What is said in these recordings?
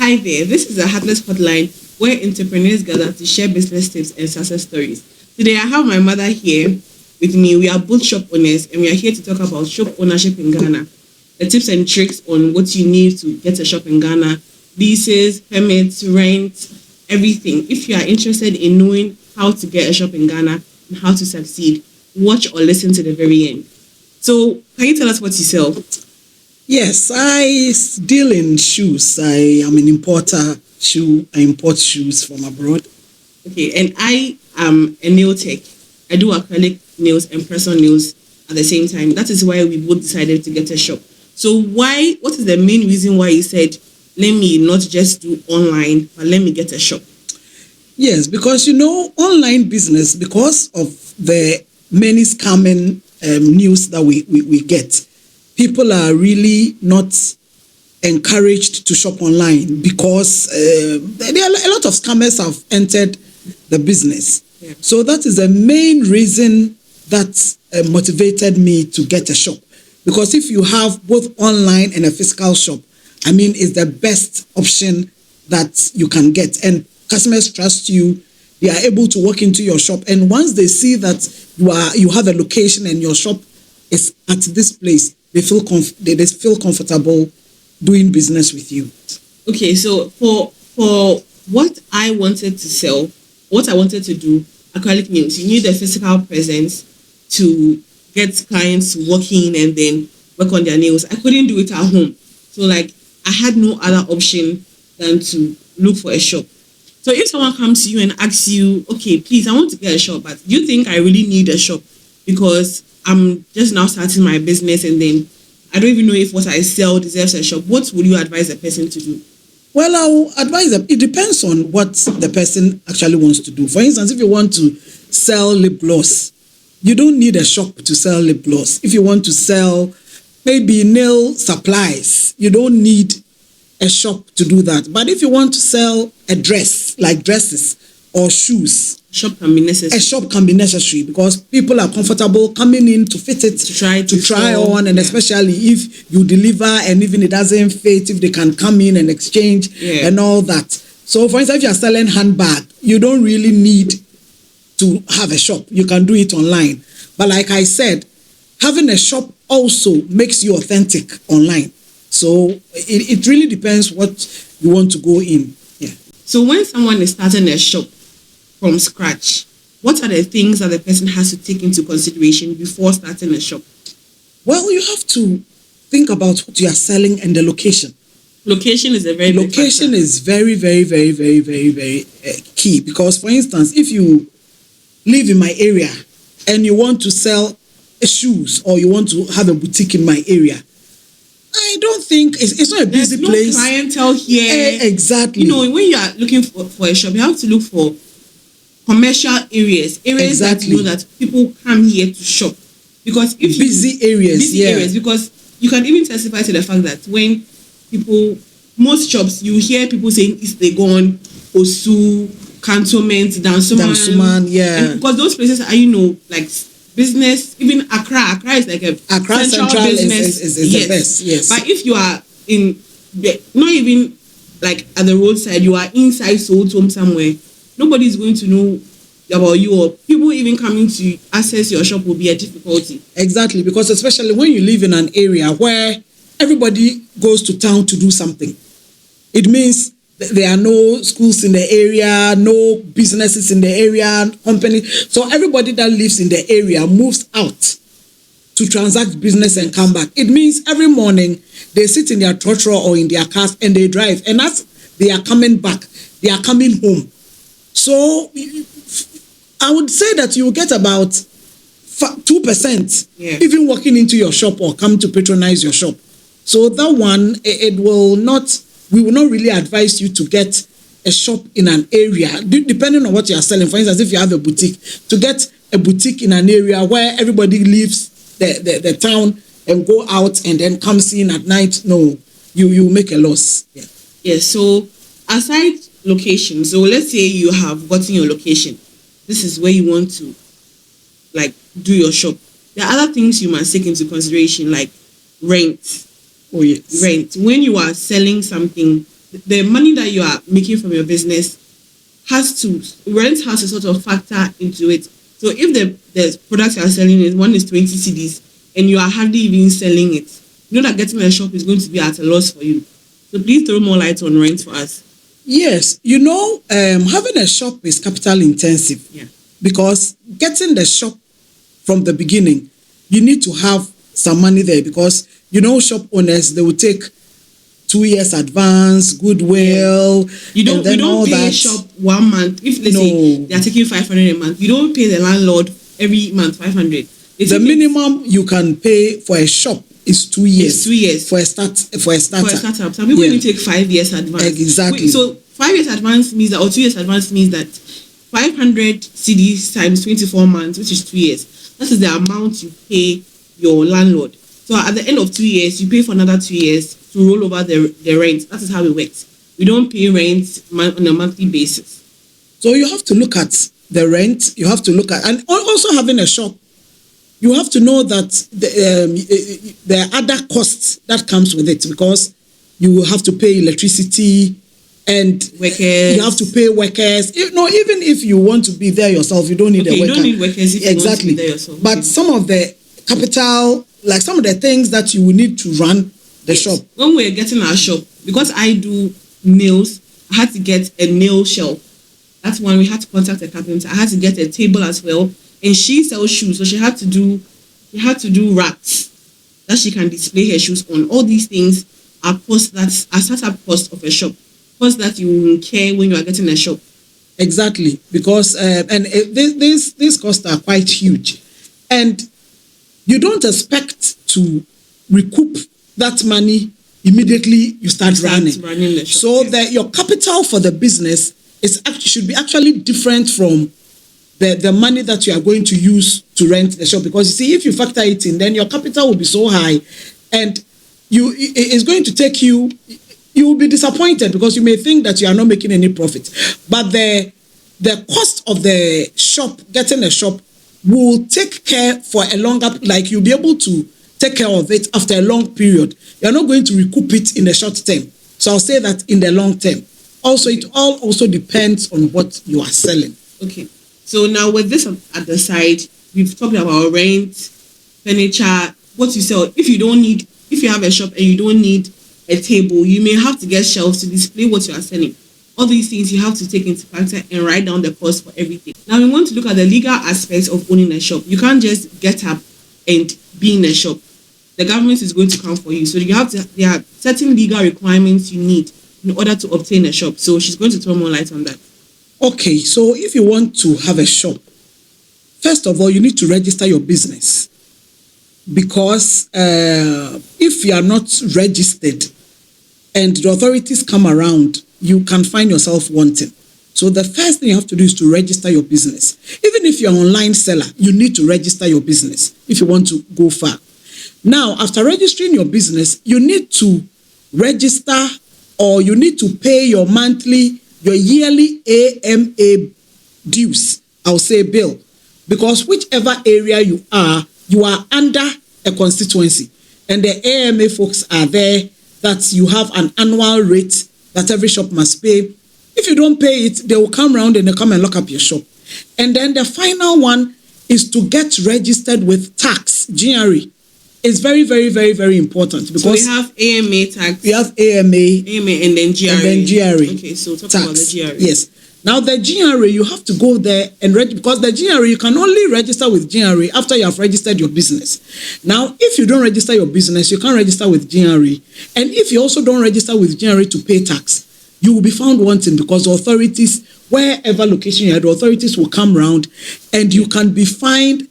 Hi there, this is a Heartless Hotline where entrepreneurs gather to share business tips and success stories. Today, I have my mother here with me. We are both shop owners and we are here to talk about shop ownership in Ghana, the tips and tricks on what you need to get a shop in Ghana, leases, permits, rent, everything. If you are interested in knowing how to get a shop in Ghana and how to succeed, watch or listen to the very end. So, can you tell us what you sell? Yes, I deal in shoes. I am an importer. I import shoes from abroad. Okay, and I am a nail tech. I do acrylic nails and press-on nails at the same time. That is why we both decided to get a shop. So what is the main reason why you said, let me not just do online, but let me get a shop? Yes, because online business, because of the many scamming news that we get, people are really not encouraged to shop online because there are a lot of scammers have entered the business. Yeah. So that is the main reason that motivated me to get a shop. Because if you have both online and a physical shop, it's the best option that you can get. And customers trust you. They are able to walk into your shop. And once they see that you have a location and your shop is at this place, they feel comfortable doing business with you. Okay, so for what I wanted to sell, what I wanted to do, acrylic nails, you need a physical presence to get clients walking and then work on their nails. I couldn't do it at home. So I had no other option than to look for a shop. So if someone comes to you and asks you, okay, please, I want to get a shop, but do you think I really need a shop? Because I'm just now starting my business and then I don't even know if what I sell deserves a shop. What would you advise a person to do? Well, I'll advise them. It depends on what the person actually wants to do. For instance, if you want to sell lip gloss, you don't need a shop to sell lip gloss. If you want to sell maybe nail supplies, you don't need a shop to do that. But if you want to sell a dress, like dresses or shoes, A shop can be necessary. a shop can be necessary because people are comfortable coming in to fit it, To try sell, on, and yeah. especially if you deliver and even it doesn't fit, if they can come in and exchange and all that. So for instance, if you're selling handbag, you don't really need to have a shop. You can do it online. But like I said, having a shop also makes you authentic online. So it really depends what you want to go in. Yeah. So when someone is starting a shop from scratch, what are the things that the person has to take into consideration before starting a shop? Well, you have to think about what you are selling and the location. Location is a very big Location factor. is very, very, very, very, very, very key. Because, for instance, if you live in my area and you want to sell shoes or you want to have a boutique in my area, I don't think it's not a busy There's place. no clientele here. Exactly. When you are looking for a shop, you have to look for commercial areres Exactly. that people come here to shop. Because if Busy areas, yeah. areas, because you can even testify to the fact that when most shops, you hear people saying East Legon, Osu, Cantonment, Dansuman, yeah. And because those places are, business, even Accra is like a Accra Central business. is the best, yes. But if you are not even at the roadside, you are inside Soweto somewhere, nobody is going to know about you, or people even coming to access your shop will be a difficulty. Exactly, because especially when you live in an area where everybody goes to town to do something, it means there are no schools in the area, no businesses in the area, companies. So everybody that lives in the area moves out to transact business and come back. It means every morning they sit in their trotro or in their cars and they drive. And as they are coming back, they are coming home. So I would say that you will get about 2%, even walking into your shop or come to patronize your shop. So that one, we will not really advise you to get a shop in an area, depending on what you are selling. For instance, if you have a boutique, to get a boutique in an area where everybody leaves the town and go out and then comes in at night, no, you make a loss. Yeah. So aside location, so let's say you have gotten your location. This is where you want to do your shop. There are other things you must take into consideration, like rent. Oh yes. Rent. When you are selling something, the money that you are making from your business rent has to sort of factor into it. So if the product you are selling is 20 CDs and you are hardly even selling it, you know that getting a shop is going to be at a loss for you. So please throw more light on rent for us. Yes, having a shop is capital intensive. Yeah. Because getting the shop from the beginning, you need to have some money there, because shop owners, they will take 2 years advance, goodwill. You don't pay shop 1 month. If let's say they are taking 500 a month, you don't pay the landlord every month 500. The minimum you can pay for a shop is 2 years. It's 2 years for a startup. Some people even take 5 years advance. Exactly. So 5 years advance means that, or 2 years advance means that 500 CDs times 24 months, which is 2 years. That is the amount you pay your landlord. So at the end of 2 years, you pay for another 2 years to roll over the rent. That is how it works. We don't pay rent on a monthly basis. So you have to look at the rent. You have to look at, and also having a shop, you have to know that there are other costs that comes with it, because you will have to pay electricity and workers. You have to pay workers. Even if you want to be there yourself, you don't need a worker. You don't need workers if you want to be there yourself. But some of the capital, like some of the things that you will need to run the shop. When we're getting our shop, because I do nails, I had to get a nail shelf. That's when we had to contact a carpenter. I had to get a table as well. And she sells shoes, so she had to do racks that she can display her shoes on. All these things are costs that are startup costs of a shop, costs that you will incur when you are getting a shop. Exactly, because these costs are quite huge, and you don't expect to recoup that money immediately you start running the shop. So that your capital for the business should be actually different from the money that you are going to use to rent the shop. Because you see, if you factor it in, then your capital will be so high, and it's going to take you will be disappointed, because you may think that you are not making any profit. But the cost of the shop, getting a shop, will take care for a longer, like you'll be able to take care of it after a long period. You're not going to recoup it in the short term. So I'll say that in the long term. Also, it all also depends on what you are selling. Okay. So now with this at the side, we've talked about rent, furniture, what you sell. If you have a shop and you don't need a table, you may have to get shelves to display what you are selling. All these things you have to take into factor and write down the cost for everything. Now we want to look at the legal aspects of owning a shop. You can't just get up and be in a shop. The government is going to come for you. So there are certain legal requirements you need in order to obtain a shop. So she's going to throw more light on that. Okay, so if you want to have a shop, first of all, you need to register your business, because if you are not registered and the authorities come around, you can find yourself wanting. So the first thing you have to do is to register your business. Even if you're an online seller, you need to register your business if you want to go far. Now, after registering your business, you need to register, or you need to pay your yearly AMA dues, I'll say bill, because whichever area you are under a constituency, and the AMA folks are there, that you have an annual rate that every shop must pay. If you don't pay it, they will come around and they come and lock up your shop. And then the final one is to get registered with tax, GRE. It's very, very, very, very important, because so we have AMA tax. We have AMA and then GRE. And then GRE. Okay, so talk tax. About the GRE. Yes. Now the GRE, you have to go there and register, because the GRE, you can only register with GRE after you have registered your business. Now, if you don't register your business, you can't register with GRE. And if you also don't register with GRE to pay tax, you will be found wanting, because the authorities, wherever location you are, the authorities will come around and you can be fined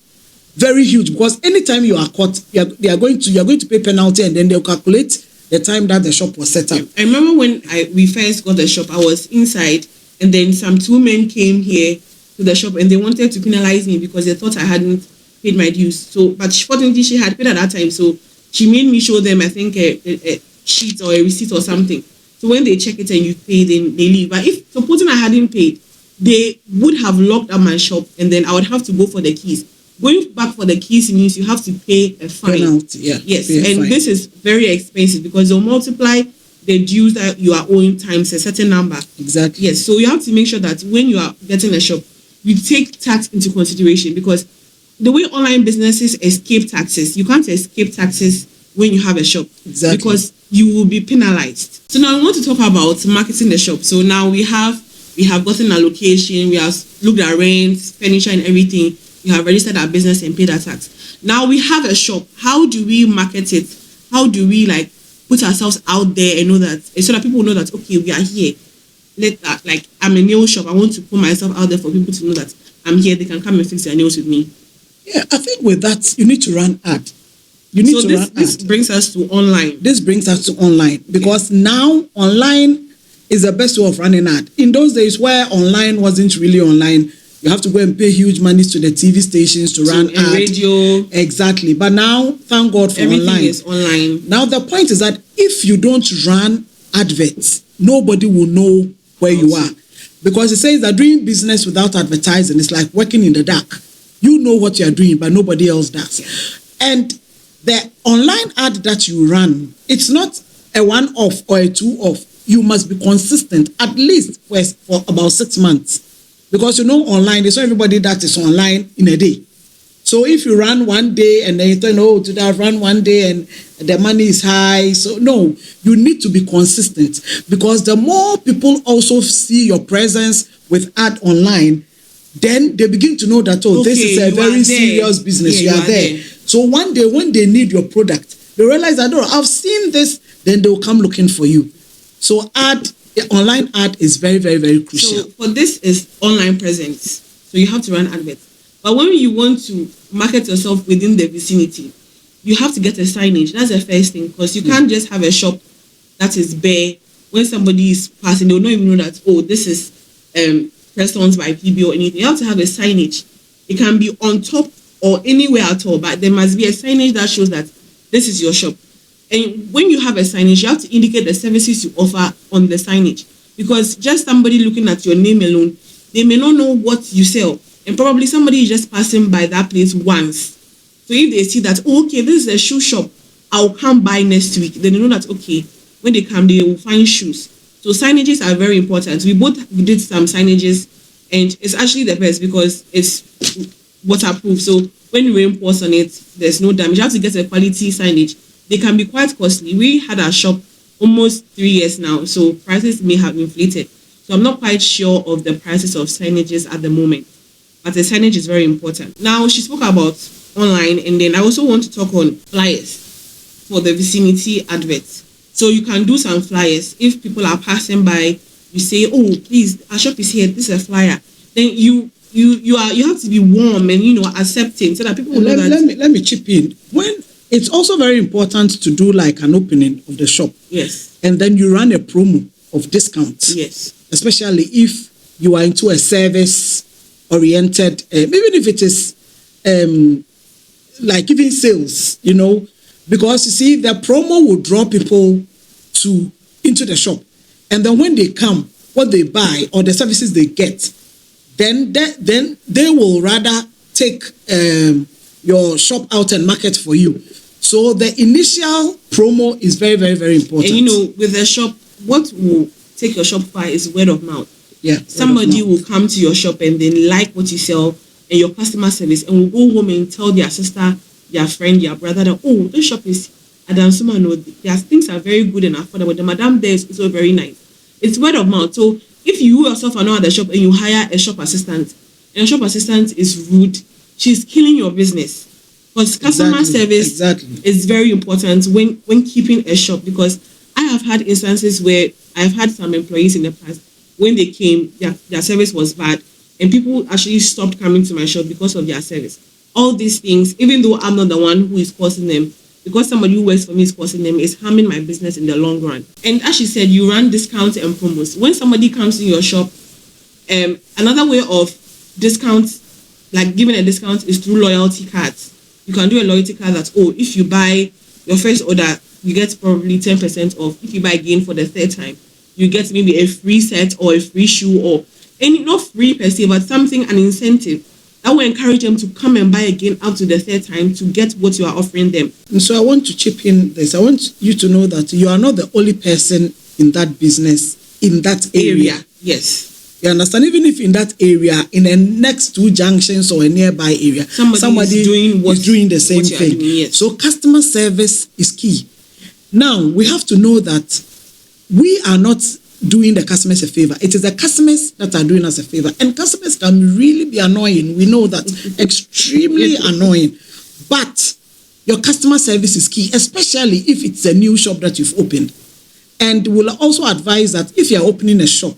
very huge, because anytime you are caught, you are going to pay penalty, and then they'll calculate the time that the shop was set up. I remember when we first got the shop, I was inside, and then some two men came here to the shop, and they wanted to penalize me because they thought I hadn't paid my dues. So, but fortunately, she had paid at that time, so she made me show them, I think, a sheet or a receipt or something. So when they check it and you pay, then they leave. But if supposing I hadn't paid, they would have locked up my shop, and then I would have to go for the keys. Going back for the keys means you have to pay a fine. Penalty, yeah. Yes, and fine. This is very expensive, because they'll multiply the dues that you are owing times a certain number. Exactly. Yes, so you have to make sure that when you are getting a shop, you take tax into consideration, because the way online businesses escape taxes, you can't escape taxes when you have a shop. Exactly. Because you will be penalized. So now I want to talk about marketing the shop. So now we have gotten a location, we have looked at rent, furniture and everything. We have registered our business and paid our tax. Now we have a shop. How do we market it? How do we like put ourselves out there and know that, so that people know that, okay, we are here. Like I'm a nail shop. I want to put myself out there for people to know that I'm here. They can come and fix their nails with me. Yeah, I think with that, you need to run ad. You need to run ad. This brings us to online. This brings us to online, because now online is the best way of running ad. In those days where online wasn't really online, you have to go and pay huge monies to the TV stations to run and ad. Radio. Exactly. But now, thank God for Everything online. is online. Now the point is that if you don't run adverts, nobody will know where you are. Because it says that doing business without advertising is like working in the dark. You know what you are doing, but nobody else does. And the online ad that you run, it's not a one-off or a two-off. You must be consistent, at least for about 6 months. Because online, there's not everybody that is online in a day. So if you run one day and then you think, oh, today I've run one day and the money is high. So no, you need to be consistent, because the more people also see your presence with ad online, then they begin to know that, oh, this is a very serious business. Yeah, you are there. So one day when they need your product, they realize that, oh, I've seen this, then they'll come looking for you. So online ad is very, very, very crucial. So for this is online presence. So you have to run adverts. But when you want to market yourself within the vicinity, you have to get a signage. That's the first thing, because you can't just have a shop that is bare. When somebody is passing, they'll not even know that, oh, this is Prestons by PB or anything. You have to have a signage. It can be on top or anywhere at all, but there must be a signage that shows that this is your shop. And when you have a signage, you have to indicate the services you offer on the signage, because just somebody looking at your name alone, they may not know what you sell, and probably somebody is just passing by that place once. So if they see that, oh, okay, this is a shoe shop, I'll come by next week, then they know that, okay, when they come, they will find shoes. So signages are very important. We did some signages, and it's actually the best because it's waterproof. So when rain pours on it, there's no damage. You have to get a quality signage. They can be quite costly. We had our shop almost 3 years now, so prices may have inflated. So I'm not quite sure of the prices of signages at the moment, but the signage is very important. Now, she spoke about online, and then I also want to talk on flyers for the vicinity adverts. So you can do some flyers. If people are passing by, you say, oh, please, our shop is here, this is a flyer. Then you have to be warm and accepting, so that people will know that. Let me chip in. When it's also very important to do like an opening of the shop. Yes. And then you run a promo of discounts. Yes. Especially if you are into a service-oriented, even if it is like giving sales, because you see, the promo will draw people into the shop. And then when they come, what they buy or the services they get, then they will rather take your shop out and market for you. So the initial promo is very, very, very important. And with the shop, what will take your shop far is word of mouth. Yeah. Somebody will come to your shop and then like what you sell and your customer service, and will go home and tell their sister, their friend, their brother that, oh, this shop is Adansuma. No, their things are very good and affordable. The madam there is also very nice. It's word of mouth. So if you yourself are not at the shop and you hire a shop assistant, and a shop assistant is rude, she's killing your business. Because customer service is very important when keeping a shop. Because I have had instances where I've had some employees in the past, when they came, their service was bad, and people actually stopped coming to my shop because of their service. All these things, even though I'm not the one who is causing them, because somebody who works for me is causing them, is harming my business in the long run. And as she said, you run discounts and promos. When somebody comes in your shop, another way of discounts, like giving a discount, is through loyalty cards. You can do a loyalty card that, oh, if you buy your first order, you get probably 10% off. If you buy again for the third time, you get maybe a free set or a free shoe, or any, not free per se, but something, an incentive that will encourage them to come and buy again up to the third time to get what you are offering them. And so I want to chip in this. I want you to know that you are not the only person in that business, in that area. Yes. You understand? Even if in that area, in the next 2 junctions or a nearby area, somebody is doing the same thing. Doing, yes. So customer service is key. Now, we have to know that we are not doing the customers a favor. It is the customers that are doing us a favor. And customers can really be annoying. We know that. Extremely annoying. But your customer service is key, especially if it's a new shop that you've opened. And we'll also advise that if you're opening a shop,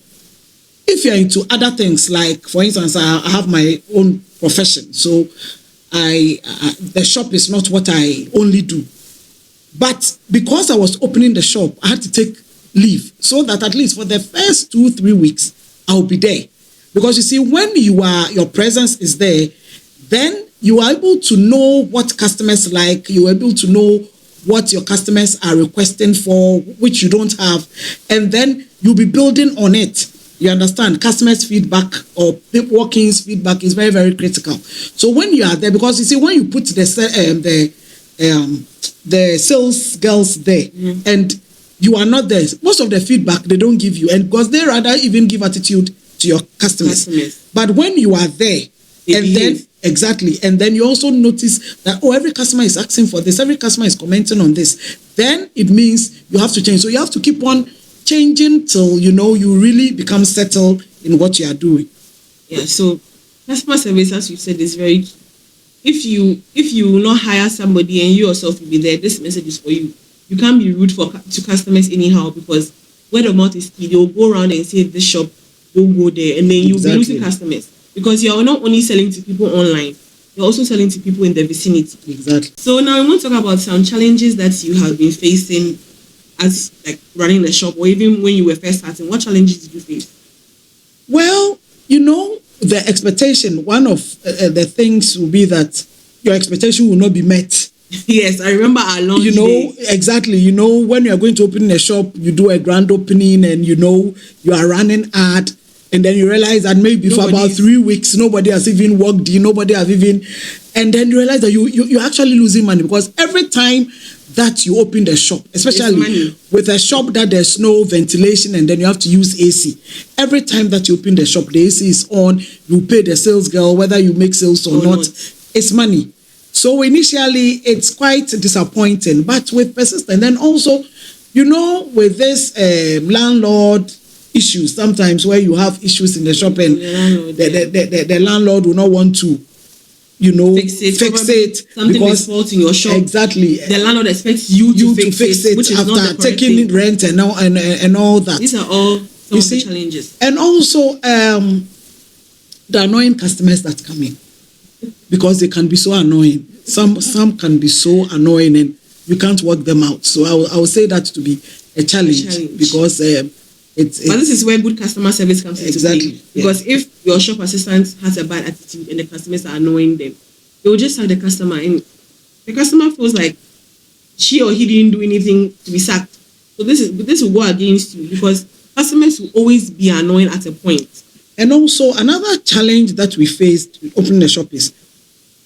if you're into other things, like, for instance, I have my own profession. So the shop is not what I only do. But because I was opening the shop, I had to take leave so that at least for the first 2-3 weeks, I'll be there. Because you see, when your presence is there, then you are able to know what customers like, you're able to know what your customers are requesting for, which you don't have, and then you'll be building on it. You understand? Customers' feedback or walk-ins feedback is very, very critical. So when you are there, because you see, when you put the sales girls there, and you are not there, most of the feedback they don't give you, and because they rather even give attitude to your customers. But when you are there, and then you also notice that, every customer is asking for this, every customer is commenting on this, then it means you have to change. So you have to keep on changing till you really become settled in what you are doing. Yeah, so customer service, as you said, is very key. If you will not hire somebody and you yourself will be there, this message is for you. You can't be rude to customers anyhow, because word of mouth is key. They will go around and say this shop, don't go there, and then you'll be losing customers, because you're not only selling to people online, you're also selling to people in the vicinity. Exactly. So now we want to talk about some challenges that you have been facing as like running a shop, or even when you were first starting. What challenges did you face? Well, the expectation, one of the things will be that your expectation will not be met. Yes, I remember our launch day. Exactly. When you are going to open a shop, you do a grand opening, and you are running ad, and then you realize that maybe for about 3 weeks, nobody has even walked in, and then you realize that you're actually losing money, because every time that you open the shop, especially with a shop that there's no ventilation and then you have to use AC, every time that you open the shop, the AC is on, you pay the sales girl, whether you make sales or not, it's money. So initially, it's quite disappointing, but with persistence, and also, with this landlord issues, sometimes where you have issues in the shop and the landlord will not want to, fix it something because is fault in your shop. Exactly. The landlord expects you to fix it, which is after not the taking rent and all that. These are all some of the challenges. And also the annoying customers that come in, because they can be so annoying. Some can be so annoying and you can't work them out. So I would say that to be a challenge. Because but this is where good customer service comes into play. Because if your shop assistant has a bad attitude and the customers are annoying them, they will just sack the customer, and the customer feels like she or he didn't do anything to be sacked. So this will go against you, because customers will always be annoying at a point. And also another challenge that we faced opening a shop is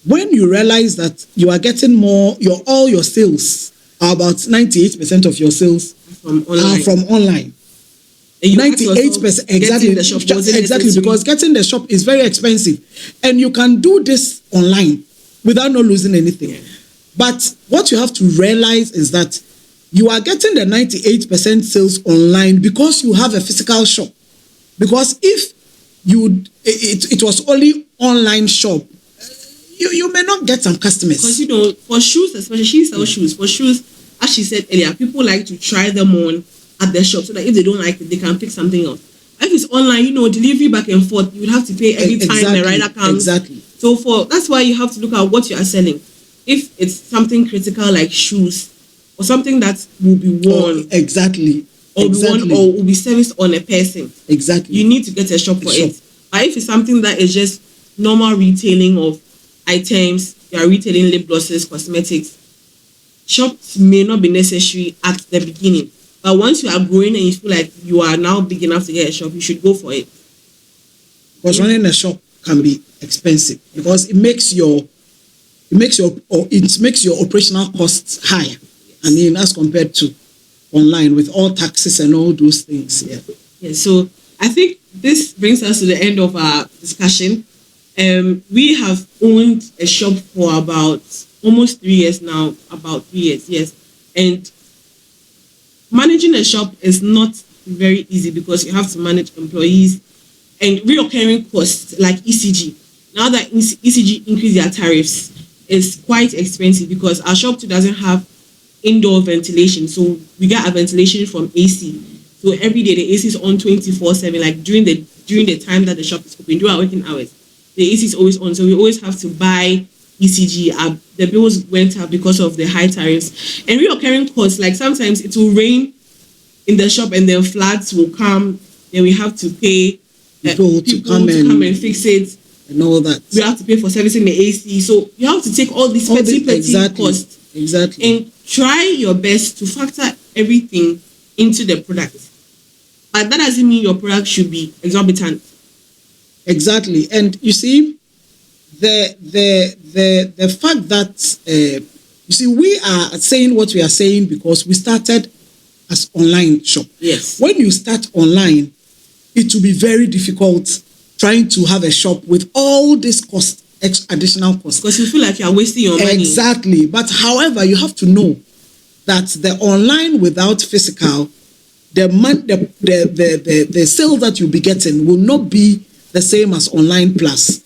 when you realize that you are getting all your sales are about 98% of your sales are from online. 98%, exactly, because getting the shop is very expensive, and you can do this online without not losing anything. Yeah. But what you have to realize is that you are getting the 98% sales online because you have a physical shop. Because if it was only online shop, you may not get some customers. Because for shoes, especially, she sells shoes. For shoes, as she said earlier, people like to try them on at the shop, so that if they don't like it, they can pick something else. If it's online, delivery back and forth, you would have to pay every time the rider comes. Exactly. So that's why you have to look at what you are selling. If it's something critical like shoes, or something that will be worn, or will be serviced on a person, you need to get a shop for it. But if it's something that is just normal retailing of items, you are retailing lip glosses, cosmetics, shops may not be necessary at the beginning. But once you are growing and you feel like you are now big enough to get a shop, you should go for it. Because running a shop can be expensive because it makes your operational costs higher. I mean, as compared to online with all taxes and all those things. Yeah. Yeah. So I think this brings us to the end of our discussion. We have owned a shop for about almost 3 years now, about 3 years, yes. And managing a shop is not very easy because you have to manage employees and reoccurring costs like ECG. Now that ECG increased their tariffs, it's quite expensive because our shop too doesn't have indoor ventilation. So we get our ventilation from AC. So every day the AC is on 24/7, like during the time that the shop is open, during our working hours. The AC is always on. So we always have to buy ECG. The bills went up because of the high tariffs. And reoccurring costs, like sometimes it will rain in the shop and then floods will come. Then we have to pay people to come and fix it. And all that. We have to pay for servicing the AC. So you have to take all these petty costs. Exactly. And try your best to factor everything into the product. But that doesn't mean your product should be exorbitant. Exactly. And you see, the fact that you see, we are saying what we are saying because we started as online shop. Yes. When you start online, it will be very difficult trying to have a shop with all this cost, additional costs. Because you feel like you are wasting your money. Exactly. But however, you have to know that the online without physical, the sales that you'll be getting will not be the same as online plus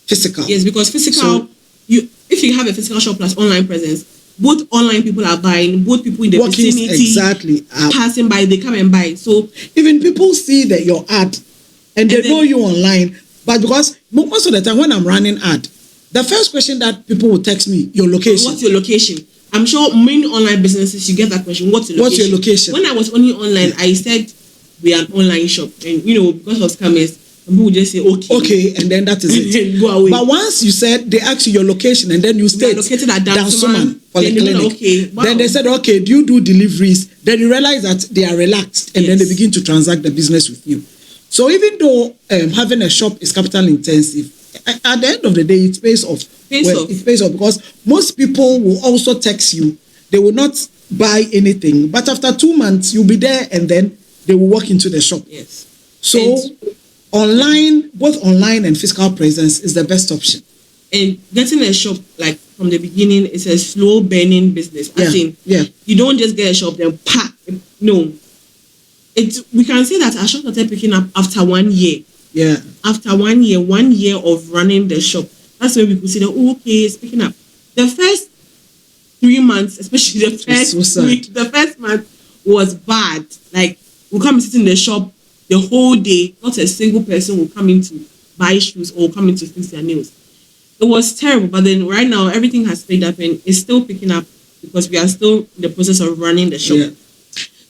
physical. Yes, because physical, if you have a physical shop plus online presence, both online people are buying, both people in the vicinity passing by, they come and buy. So even people see that your ad and they know you online, but because most of the time when I'm running ad, the first question that people will text me, your location. What's your location? I'm sure many online businesses, you get that question, what's your location? What's your location? When I was only online, I said we are an online shop. And because of scammers, people would just say, okay, and then that is it. Go away. But once you said, they ask you your location and then you state located at Dansoman Polyclinic. Okay, wow. Then they said, okay, do you do deliveries? Then you realize that they are relaxed and then they begin to transact the business with you. So even though having a shop is capital intensive, at the end of the day, it pays off. It pays off because most people will also text you. They will not buy anything. But after 2 months, you'll be there and then they will walk into the shop. Yes. So online, both online and physical presence is the best option. And getting a shop, like from the beginning, is a slow burning business. You don't just get a shop, then pack. No. We can say that our shop started picking up after 1 year. Yeah. After 1 year of running the shop, that's when we could see that, it's picking up. The first 3 months, especially the first week, the first month was bad. Like, we'll come and sit in the shop the whole day. Not a single person will come in to buy shoes or come in to fix their nails. It was terrible, but then right now, everything has stayed up and it's still picking up because we are still in the process of running the shop. Yeah.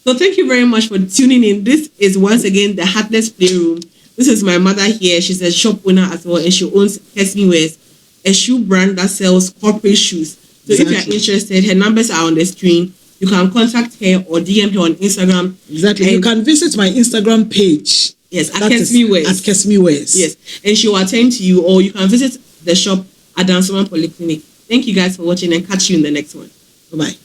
So thank you very much for tuning in. This is once again the Heartless Playroom. This is my mother here. She's a shop owner as well, and she owns Kesme Wears, a shoe brand that sells corporate shoes. So if you're interested, her numbers are on the screen. You can contact her or DM her on Instagram. Exactly. You can visit my Instagram page. Yes, at Kesme Wears. At Kesme Wears. Yes, and she will attend to you, or you can visit the shop at Dansoman Polyclinic. Thank you guys for watching and catch you in the next one. Bye-bye.